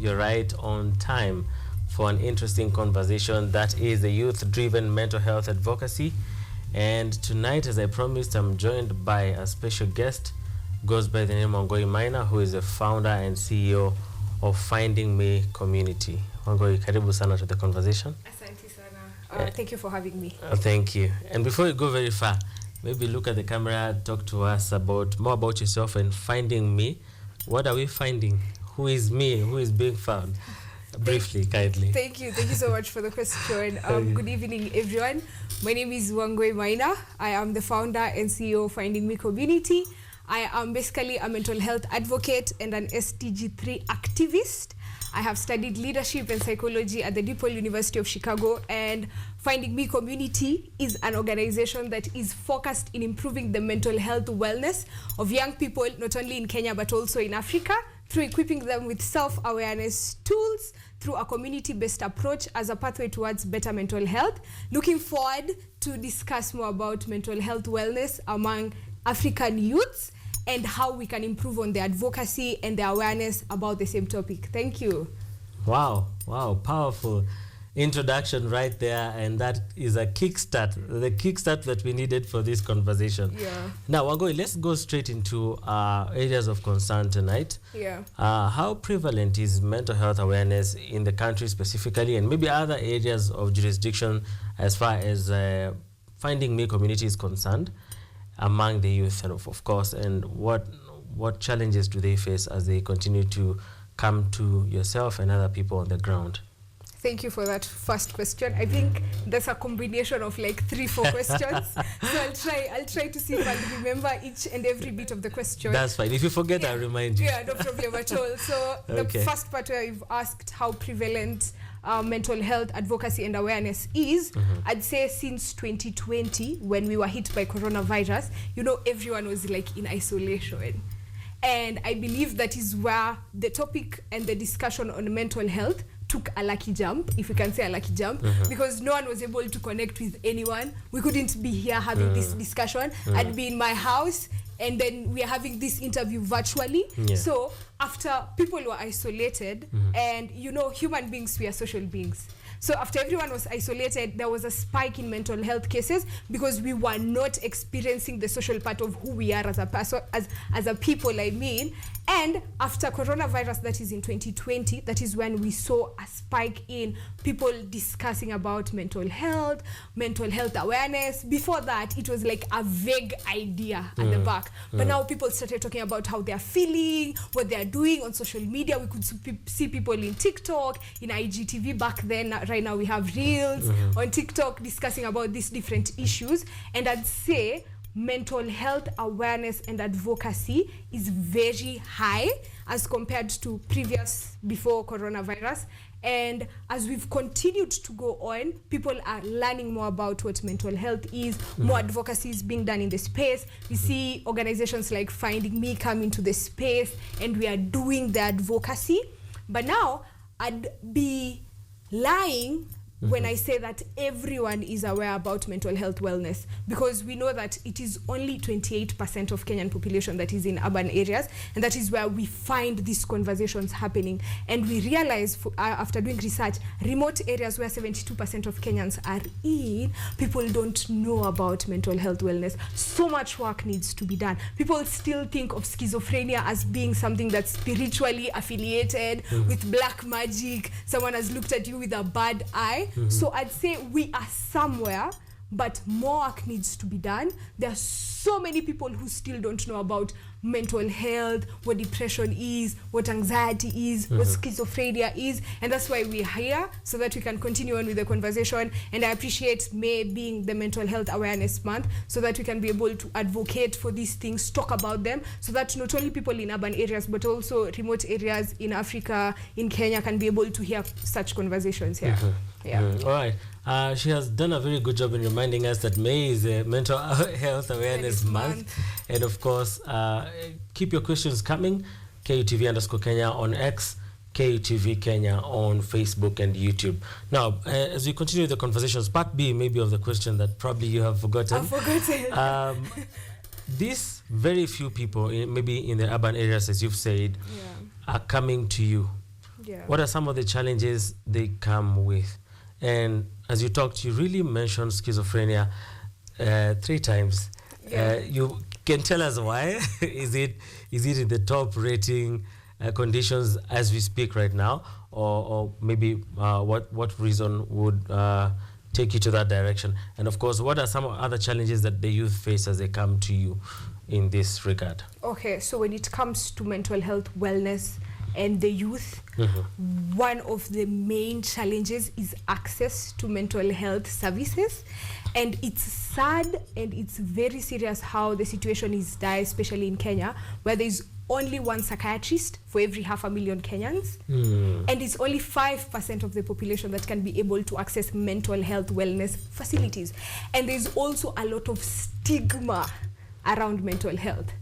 You're right on time for an interesting conversation that is the youth-driven mental health advocacy. And tonight, as I promised, I'm joined by a special guest, goes by the name of Maina, who is the founder and CEO of Finding Me Community. Wangui, karibu sana to the conversation. Asante sana. Thank you for having me. Thank you. And before we go very far, maybe look at the camera, talk to us more about yourself and Finding Me. What are we finding? Who is me? Who is being found? Briefly, kindly. Thank you so much for the question. Good evening, everyone. My name is Ms.Wangui Maina. I am the founder and CEO of Finding Me Community. I am basically a mental health advocate and an SDG3 activist. I have studied leadership and psychology at the DePaul University of Chicago, and Finding Me Community is an organization that is focused in improving the mental health wellness of young people, not only in Kenya but also in Africa, through equipping them with self-awareness tools through a community-based approach as a pathway towards better mental health. Looking forward to discuss more about mental health wellness among African youths and how we can improve on the advocacy and the awareness about the same topic. Thank you. Wow, powerful introduction right there, and that is the kickstart that we needed for this conversation. Yeah. Now, Wangui, let's go straight into areas of concern tonight. Yeah. How prevalent is mental health awareness in the country specifically, and maybe other areas of jurisdiction as far as Finding Me Community is concerned among the youth, and of course, and what challenges do they face as they continue to come to yourself and other people on the ground? Thank you for that first question. I think that's a combination of like 3-4 questions. So I'll try to see if I'll remember each and every bit of the question. That's fine. If you forget, I'll remind you. Yeah, no problem at all. So the first part where you've asked how prevalent mental health advocacy and awareness is, I'd say since 2020, when we were hit by coronavirus, everyone was like in isolation. And I believe that is where the topic and the discussion on mental health took a lucky jump, if we can say a lucky jump, because no one was able to connect with anyone. We couldn't be here having this discussion. I'd be in my house, and then we are having this interview virtually. Yeah. So after people were isolated, and human beings, we are social beings. So after everyone was isolated, there was a spike in mental health cases because we were not experiencing the social part of who we are as a person, as a people, I mean. And after coronavirus, that is in 2020, that is when we saw a spike in people discussing about mental health awareness. Before that, it was like a vague idea at the back. But now people started talking about how they're feeling, what they're doing on social media. We could see people in TikTok, in IGTV back then. Right now we have Reels on TikTok discussing about these different issues. And I'd say mental health awareness and advocacy is very high as compared to before coronavirus. And as we've continued to go on, people are learning more about what mental health is. More advocacy is being done in the space. We see organizations like Finding Me come into the space, and we are doing the advocacy. But now I'd be lying when I say that everyone is aware about mental health wellness, because we know that it is only 28% of Kenyan population that is in urban areas, and that is where we find these conversations happening. And we realize after doing research, remote areas where 72% of Kenyans are in, people don't know about mental health wellness. So much work needs to be done. People still think of schizophrenia as being something that's spiritually affiliated with black magic. Someone has looked at you with a bad eye. So I'd say we are somewhere, but more work needs to be done. There are so many people who still don't know about mental health, what depression is, what anxiety is, what schizophrenia is, and that's why we're here, so that we can continue on with the conversation. And I appreciate May being the Mental Health Awareness Month, so that we can be able to advocate for these things, talk about them, so that not only people in urban areas, but also remote areas in Africa, in Kenya, can be able to hear such conversations here. Yeah. All right. She has done a very good job in reminding us that May is a Mental Health Awareness Month. And of course, keep your questions coming. KUTV_Kenya on X, KUTV Kenya on Facebook and YouTube. Now, as we continue the conversations, part B maybe of the question that probably you have forgotten. I've forgotten. These very few people, maybe in the urban areas, as you've said, are coming to you. What are some of the challenges they come with? And as you talked, you really mentioned schizophrenia 3 times. You can tell us why? Is it in the top rating conditions as we speak right now, or maybe what reason would take you to that direction? And of course, what are some other challenges that the youth face as they come to you in this regard? Okay, so when it comes to mental health, wellness, and the youth, one of the main challenges is access to mental health services. And it's sad and it's very serious how the situation is dire, especially in Kenya, where there is only one psychiatrist for every 500,000 Kenyans. And it's only 5% of the population that can be able to access mental health wellness facilities. And there's also a lot of stigma around mental health.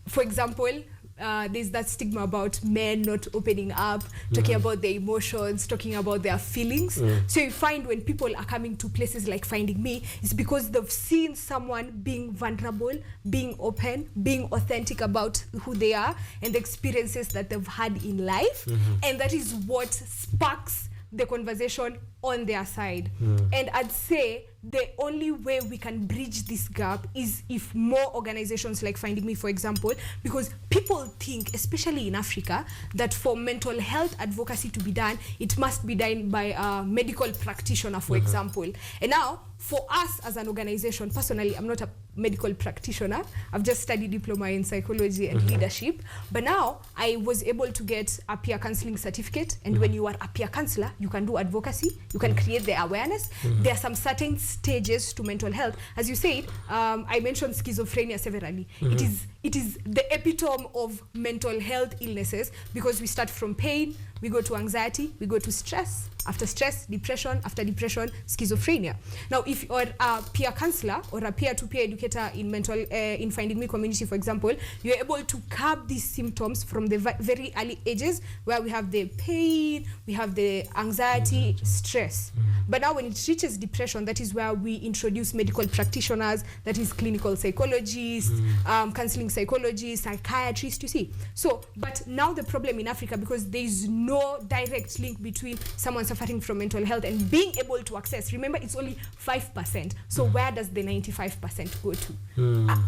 For example, there's that stigma about men not opening up, talking about their emotions, talking about their feelings. So you find when people are coming to places like Finding Me, it's because they've seen someone being vulnerable, being open, being authentic about who they are and the experiences that they've had in life. And that is what sparks the conversation on their side. And I'd say the only way we can bridge this gap is if more organizations like Finding Me, for example, because people think, especially in Africa, that for mental health advocacy to be done, it must be done by a medical practitioner, for example. And now, for us as an organization, personally, I'm not a medical practitioner. I've just studied diploma in psychology and leadership. But now I was able to get a peer counseling certificate. And when you are a peer counselor, you can do advocacy. You can create the awareness. There are some certain stages to mental health. As you said, I mentioned schizophrenia severally. It is the epitome of mental health illnesses because we start from pain, we go to anxiety, we go to stress. After stress, depression. After depression, schizophrenia. Now, if you're a peer counselor or a peer-to-peer educator in in Finding Me community, for example, you're able to curb these symptoms from the very early ages where we have the pain, we have the anxiety, stress. But now when it reaches depression, that is where we introduce medical practitioners, that is clinical psychologists, counseling psychologists, psychiatrists, you see. So, but now the problem in Africa, because there is no direct link between someone suffering from mental health and being able to access. Remember, it's only 5%. So where does the 95% go to?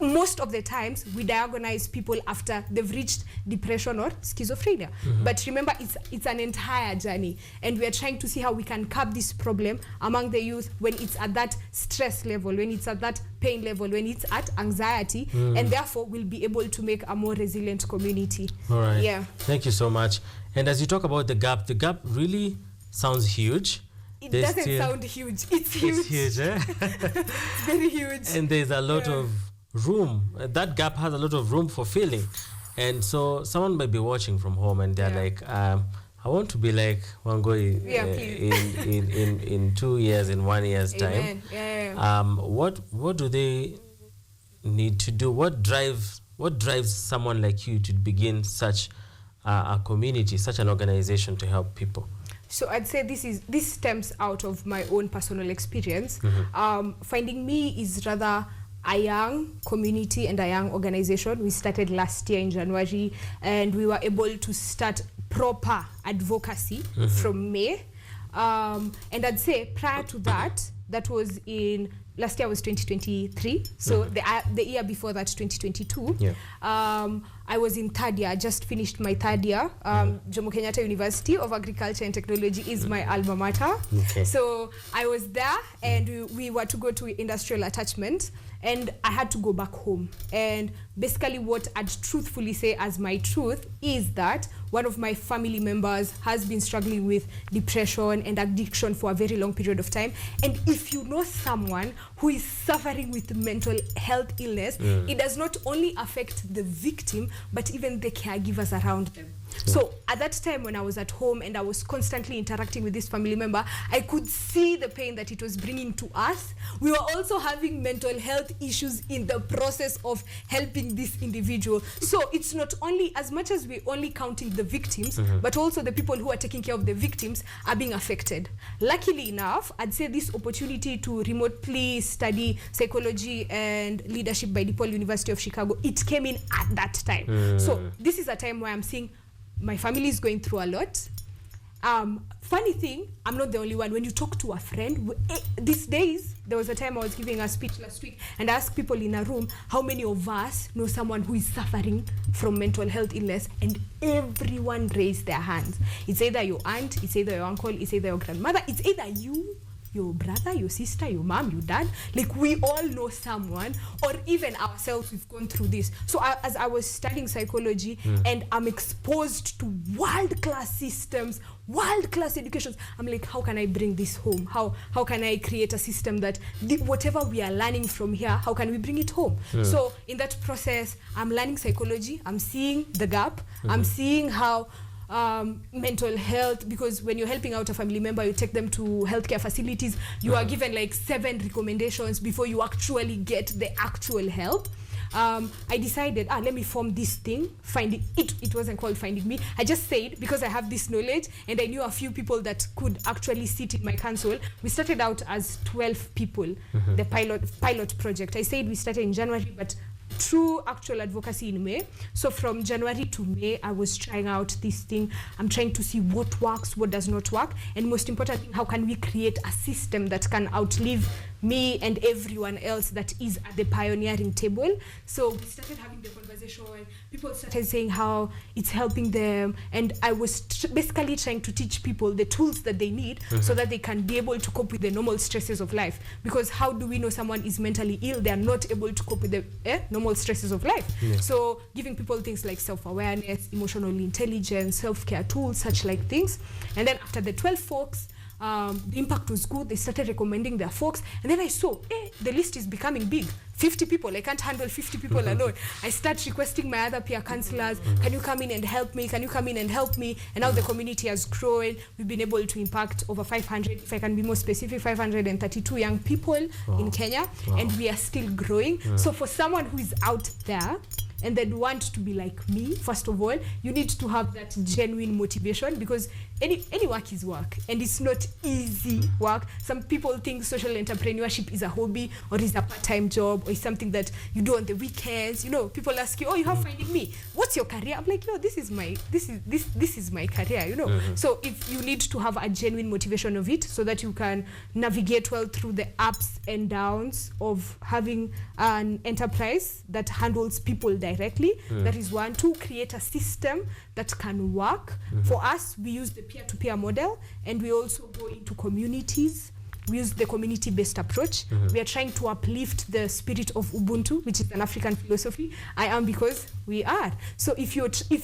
Most of the times, we diagnose people after they've reached depression or schizophrenia. But remember, it's an entire journey. And we are trying to see how we can curb this problem among the youth when it's at that stress level, when it's at that pain level, when it's at anxiety. And therefore, we'll be able to make a more resilient community. All right. Yeah. Thank you so much. And as you talk about the gap really sounds huge. It doesn't sound huge. It's huge. It's huge, eh? It's very huge. And there's a lot of room. That gap has a lot of room for filling. And so someone might be watching from home and they're like, I want to be like Wangui in 2 years, in 1 year's time. What do they need to do? What drives someone like you to begin such a community, such an organization to help people? So I'd say this stems out of my own personal experience. Finding Me is rather a young community and a young organization. We started last year in January, and we were able to start proper advocacy from May. And I'd say prior to that, that was in last year was 2023. So the year before that, 2022. I was in third year. I just finished my third year. Jomo Kenyatta University of Agriculture and Technology is my alma mater. So I was there, and we were to go to industrial attachment, and I had to go back home. And basically what I'd truthfully say as my truth is that one of my family members has been struggling with depression and addiction for a very long period of time. And if you know someone who is suffering with mental health illness, it does not only affect the victim, but even the caregivers around them. So at that time when I was at home and I was constantly interacting with this family member, I could see the pain that it was bringing to us. We were also having mental health issues in the process of helping this individual. So it's not only, as much as we're only counting the victims, but also the people who are taking care of the victims are being affected. Luckily enough, I'd say this opportunity to remotely study psychology and leadership by DePaul University of Chicago, it came in at that time. So this is a time where I'm seeing my family is going through a lot. Funny thing, I'm not the only one. When you talk to a friend, these days, there was a time I was giving a speech last week, and I asked people in a room, how many of us know someone who is suffering from mental health illness? And everyone raised their hands. It's either your aunt, it's either your uncle, it's either your grandmother, it's either you, your brother, your sister, your mom, your dad. Like, we all know someone, or even ourselves, we've gone through this. So as I was studying psychology and I'm exposed to world-class systems, world-class educations, I'm like, how can I bring this home? How can I create a system that whatever we are learning from here, how can we bring it home? So in that process, I'm learning psychology, I'm seeing the gap, I'm seeing how mental health, because when you're helping out a family member, you take them to healthcare facilities, you are given like 7 recommendations before you actually get the actual help. I decided, let me form this thing, Finding it. It wasn't called Finding Me. I just said, because I have this knowledge and I knew a few people that could actually sit in my council. We started out as 12 people, the pilot project. I said we started in January, but through actual advocacy in May. So from January to May, I was trying out this thing. I'm trying to see what works, what does not work, and most importantly, how can we create a system that can outlive me and everyone else that is at the pioneering table. So we started having the conversation. People started saying how it's helping them, and I was basically trying to teach people the tools that they need so that they can be able to cope with the normal stresses of life. Because how do we know someone is mentally ill? They are not able to cope with the normal stresses of life. So giving people things like self-awareness, emotional intelligence, self-care tools, such like things. And then after the 12 folks, the impact was good. They started recommending their folks, and then I saw the list is becoming big. 50 people, I can't handle 50 people alone. I start requesting my other peer counselors, can you come in and help me? Can you come in and help me? And now the community has grown. We've been able to impact over 500, if I can be more specific, 532 young people in Kenya, and we are still growing. So for someone who is out there and they want to be like me, first of all, you need to have that genuine motivation, because any work is work, and it's not easy work. Some people think social entrepreneurship is a hobby or is a part-time job or is something that you do on the weekends. You know, people ask you, oh, you have Finding Me, what's your career? I'm like, no, this is my career, you know. So if you need to have a genuine motivation of it, so that you can navigate well through the ups and downs of having an enterprise that handles people directly. That is one. Two, create a system that can work. For us, we use the peer-to-peer model, and we also go into communities. We use the community-based approach. We are trying to uplift the spirit of Ubuntu, which is an African philosophy. I am because we are. So if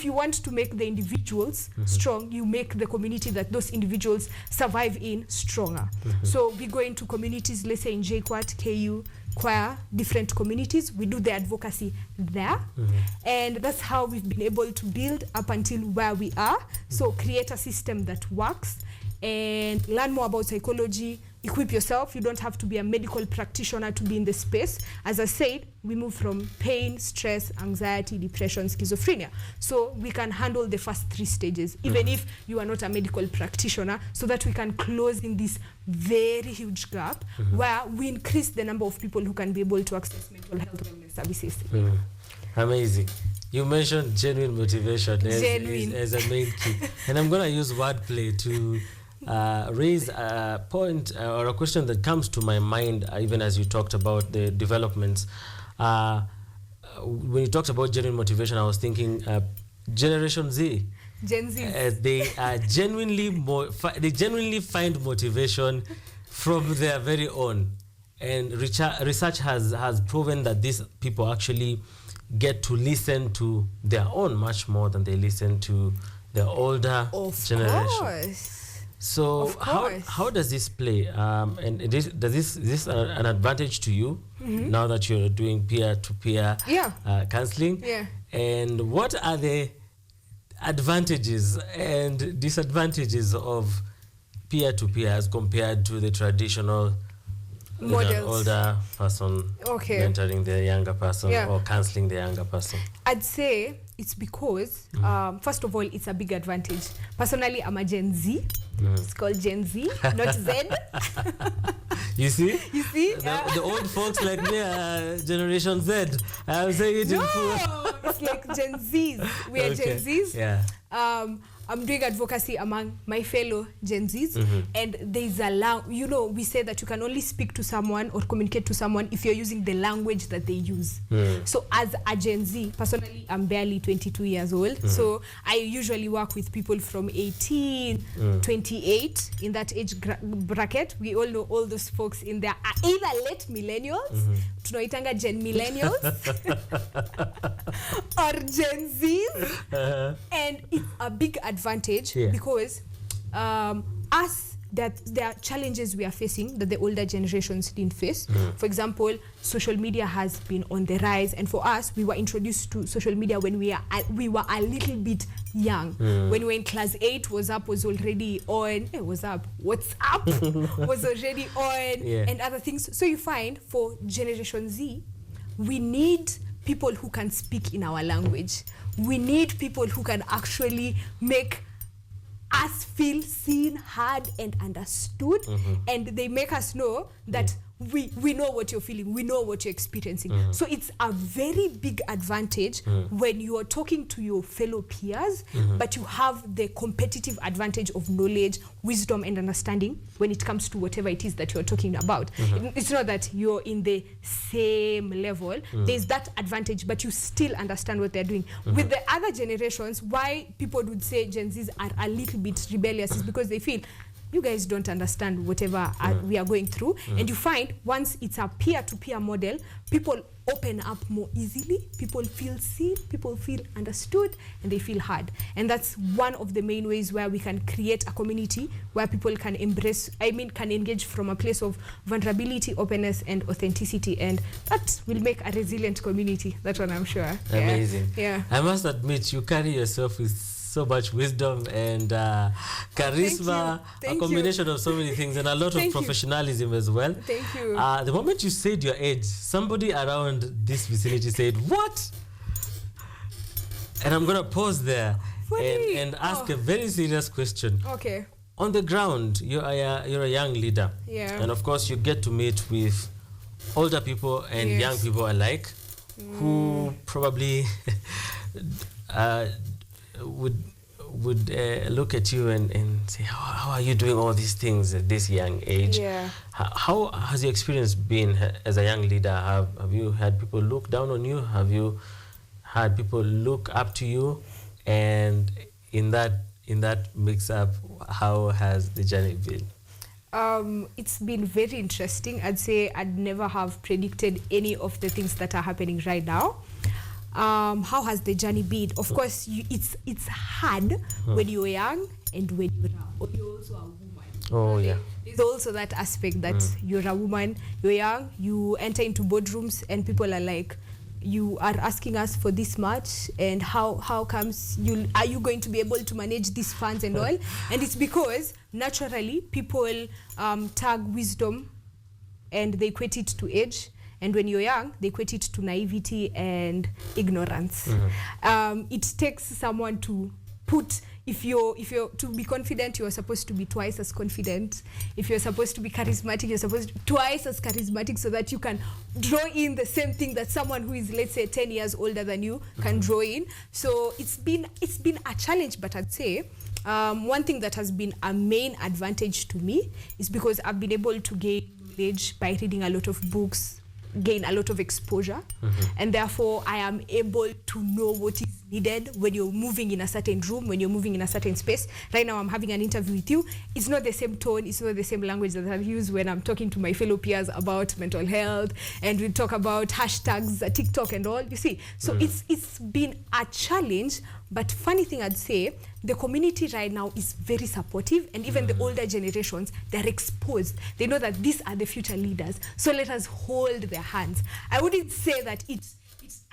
you want to make the individuals strong, you make the community that those individuals survive in stronger. So we go into communities, let's say in JKUAT, KU, Choir, different communities. We do the advocacy there. And that's how we've been able to build up until where we are. So create a system that works and learn more about psychology. Equip yourself. You don't have to be a medical practitioner to be in the space. As I said, we move from pain, stress, anxiety, depression, schizophrenia. So we can handle the first 3 stages, even if you are not a medical practitioner, so that we can close in this very huge gap where we increase the number of people who can be able to access mental health wellness services. Amazing. You mentioned genuine motivation as a main key. And I'm going to use wordplay to raise a point or a question that comes to my mind, even as you talked about the developments. When you talked about genuine motivation, I was thinking Generation Z. Gen Z. They genuinely find motivation from their very own. And research has proven that these people actually get to listen to their own much more than they listen to the older generation. Of course. So how does this play? And is this an advantage to you now that you're doing peer-to-peer counseling? And what are the advantages and disadvantages of peer-to-peer as compared to the traditional older person mentoring the younger person or counseling the younger person? I'd say it's because, first of all, it's a big advantage. Personally, I'm a Gen Z. It's called Gen Z, not Z. You see? You see? The old folks like me are Generation Z. I'm saying it in full. It's like Gen Zs. We are Gen Zs. Yeah. I'm doing advocacy among my fellow Gen Zs, and there's we say that you can only speak to someone or communicate to someone if you're using the language that they use. So as a Gen Z, personally, I'm barely 22 years old, so I usually work with people from 18, 28, in that age bracket. We all know all those folks in there are either late millennials, tunaitanga Gen millennials, or Gen Zs, and it's a big advantage because there are challenges we are facing that the older generations didn't face. For example, social media has been on the rise, and for us, we were introduced to social media when we were a little bit young. When we were in class 8, WhatsApp was already on. WhatsApp was already on, and other things. So you find for Generation Z, we need people who can speak in our language. We need people who can actually make us feel seen, heard, and understood. And they make us know that we know what you're feeling, we know what you're experiencing. So it's a very big advantage when you are talking to your fellow peers, but you have the competitive advantage of knowledge, wisdom, and understanding when it comes to whatever it is that you're talking about. It's not that you're in the same level. There's that advantage, but you still understand what they're doing. With the other generations, why people would say Gen Zs are a little bit rebellious is because they feel you guys don't understand whatever we are going through. And you find once it's a peer-to-peer model, people open up more easily, people feel seen, people feel understood, and they feel heard. And that's one of the main ways where we can create a community where people can can engage from a place of vulnerability, openness, and authenticity. And that will make a resilient community. That's what I'm sure. Amazing. Yeah. I must admit, you carry yourself with so much wisdom and charisma, a combination of so many things, and a lot of professionalism as well. Thank you. The moment you said your age, somebody around this vicinity said, "What?" And I'm going to pause there and ask a very serious question. Okay. On the ground, you're a young leader. Yeah. And of course, you get to meet with older people and young people alike who probably would look at you and say, how are you doing all these things at this young age? Yeah. How has your experience been as a young leader? Have you had people look down on you? Have you had people look up to you? And in that mix-up, how has the journey been? It's been very interesting. I'd say I'd never have predicted any of the things that are happening right now. How has the journey been? Of course, it's hard when you're young and when you're also a woman. Oh, yeah. There's also that aspect that you're a woman, you're young, you enter into boardrooms and people are like, you are asking us for this much, and how comes are you going to be able to manage these funds and all? And it's because naturally people tag wisdom and they equate it to age. And when you're young, they equate it to naivety and ignorance. It takes someone to put, if you're to be confident, you're supposed to be twice as confident. If you're supposed to be charismatic, you're supposed to be twice as charismatic so that you can draw in the same thing that someone who is, let's say, 10 years older than you can draw in. So it's been a challenge, but I'd say one thing that has been a main advantage to me is because I've been able to gain knowledge by reading a lot of books, gain a lot of exposure, and therefore I am able to know what is needed when you're moving in a certain room, when you're moving in a certain space. Right now I'm having an interview with you. It's not the same tone, it's not the same language that I use when I'm talking to my fellow peers about mental health, and we talk about hashtags, TikTok and all, you see. So it's been a challenge, but funny thing I'd say, the community right now is very supportive, and even the older generations, they're exposed. They know that these are the future leaders. So let us hold their hands. I wouldn't say that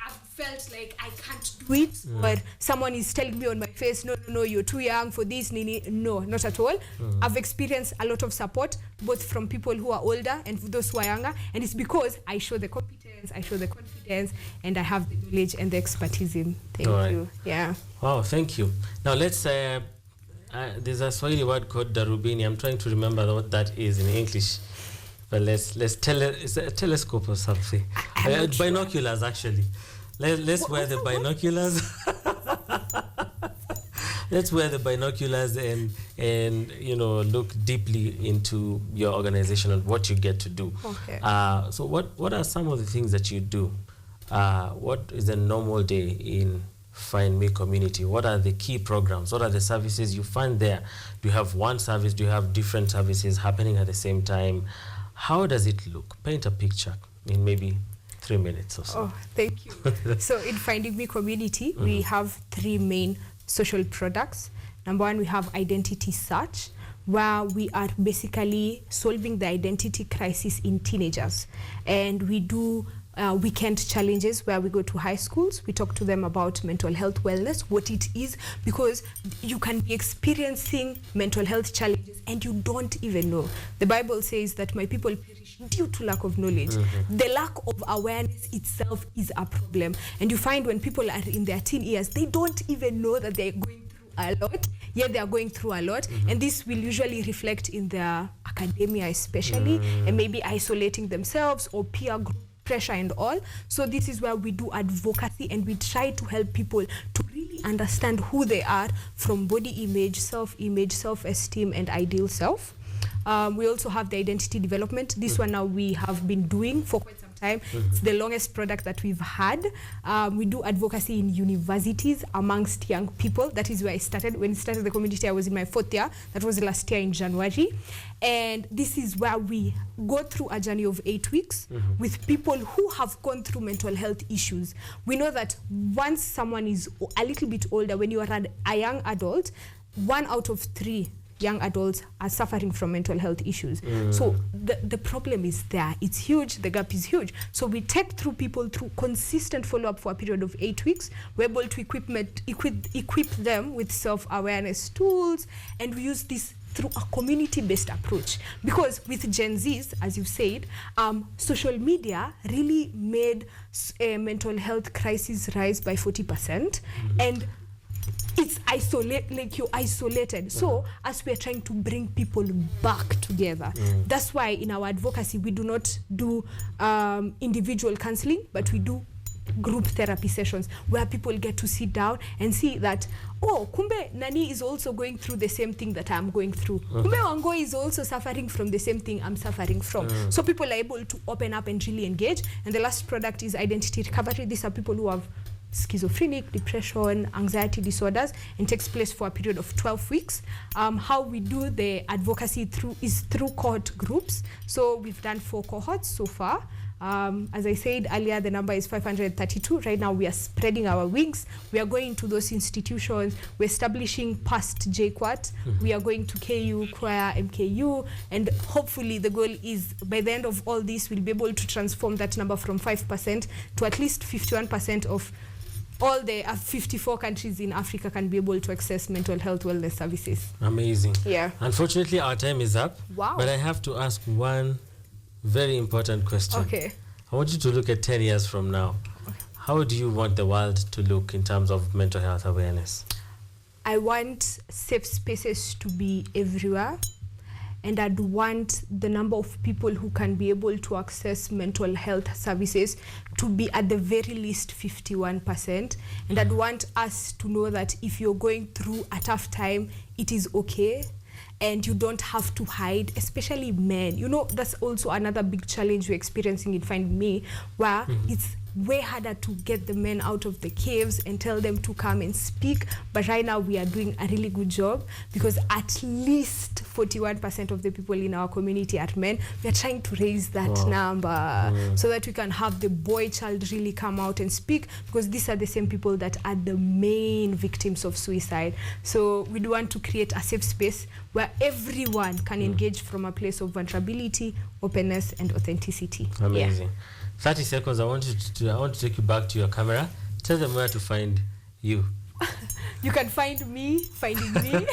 I've felt like I can't do it, or someone is telling me on my face, no, you're too young for this, Nini. No, not at all. I've experienced a lot of support, both from people who are older and those who are younger, and it's because I show the competence, I show the confidence, and I have the knowledge and the expertise in. Thank you. Yeah. Wow, thank you. Now let's there's a Swahili word called darubini. I'm trying to remember what that is in English. But it's a telescope or something. Binoculars, sure. Actually. Let's wear the binoculars. Let's wear the binoculars and look deeply into your organization and what you get to do. Okay. So what are some of the things that you do? What is a normal day in Find Me community? What are the key programs? What are the services you find there? Do you have one service? Do you have different services happening at the same time? How does it look? Paint a picture in maybe 3 minutes or so. Oh, thank you. So in Finding Me community, we have 3 main social products. Number 1, we have identity search, where we are basically solving the identity crisis in teenagers. And we do weekend challenges where we go to high schools. We talk to them about mental health wellness, what it is, because you can be experiencing mental health challenges and you don't even know. The Bible says that my people perish due to lack of knowledge. The lack of awareness itself is a problem. And you find when people are in their teen years, they don't even know that they're going through a lot, yet they are going through a lot. And this will usually reflect in their academia especially, and maybe isolating themselves or peer group pressure and all. So this is where we do advocacy, and we try to help people to really understand who they are, from body image, self-esteem, and ideal self. We also have the identity development. This one now we have been doing for quite some time. It's the longest product that we've had. We do advocacy in universities amongst young people. That is where I started. When I started the community, I was in my 4th year. That was last year in January. And this is where we go through a journey of 8 weeks with people who have gone through mental health issues. We know that once someone is a little bit older, when you are a young adult, 1 out of 3 young adults are suffering from mental health issues. So the problem is there. It's huge. The gap is huge. So we take through people through consistent follow-up for a period of 8 weeks. We're able to equip them with self-awareness tools, and we use this through a community-based approach. Because with Gen Zs, as you've said, social media really made mental health crisis rise by 40%. And it's you're isolated. So as we're trying to bring people back together, that's why in our advocacy we do not do individual counseling, but we do group therapy sessions where people get to sit down and see that, oh, kumbe Nani is also going through the same thing that I'm going through. Kumbe Wangui is also suffering from the same thing I'm suffering from. So people are able to open up and really engage. And the last product is identity recovery. These are people who have schizophrenic, depression, anxiety disorders, and takes place for a period of 12 weeks. How we do the advocacy is through cohort groups. So we've done 4 cohorts so far. As I said earlier, the number is 532. Right now we are spreading our wings. We are going to those institutions. We're establishing past JQuat. We are going to KU, Choir, MKU, and hopefully the goal is by the end of all this, we'll be able to transform that number from 5% to at least 51% of all the 54 countries in Africa can be able to access mental health wellness services. Amazing. Yeah. Unfortunately, our time is up. Wow. But I have to ask one very important question. Okay. I want you to look at 10 years from now. Okay. How do you want the world to look in terms of mental health awareness? I want safe spaces to be everywhere. And I'd want the number of people who can be able to access mental health services to be at the very least 51%. And I'd want us to know that if you're going through a tough time, it is okay. And you don't have to hide, especially men. You know, that's also another big challenge we're experiencing in Find Me, where it's way harder to get the men out of the caves and tell them to come and speak. But right now we are doing a really good job, because at least 41% of the people in our community are men. We are trying to raise that number so that we can have the boy child really come out and speak, because these are the same people that are the main victims of suicide. So we do want to create a safe space where everyone can engage from a place of vulnerability, openness, and authenticity. Amazing. 30 seconds. I want to take you back to your camera. Tell them where to find you. You can find me finding me.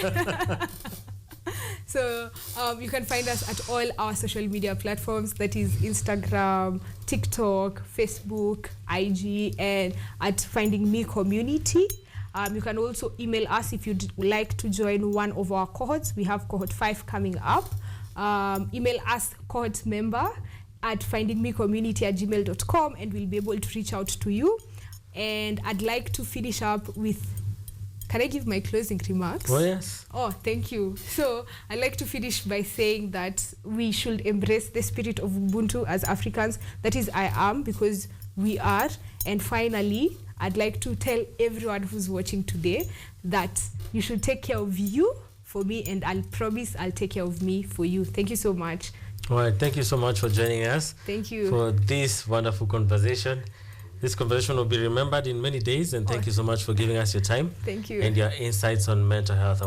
So you can find us at all our social media platforms. That is Instagram, TikTok, Facebook, IG, and at Finding Me Community. You can also email us if you'd like to join one of our cohorts. We have cohort 5 coming up. email us cohort member at findingmecommunity@gmail.com, and we'll be able to reach out to you. And I'd like to finish up with, can I give my closing remarks? Oh, yes. Oh, thank you. So I'd like to finish by saying that we should embrace the spirit of Ubuntu as Africans. That is, I am, because we are. And finally, I'd like to tell everyone who's watching today that you should take care of you for me, and I'll promise I'll take care of me for you. Thank you so much. All right. Thank you so much for joining us. Thank you. For this wonderful conversation. This conversation will be remembered in many days, and thank you so much for giving us your time. Thank you. And your insights on mental health.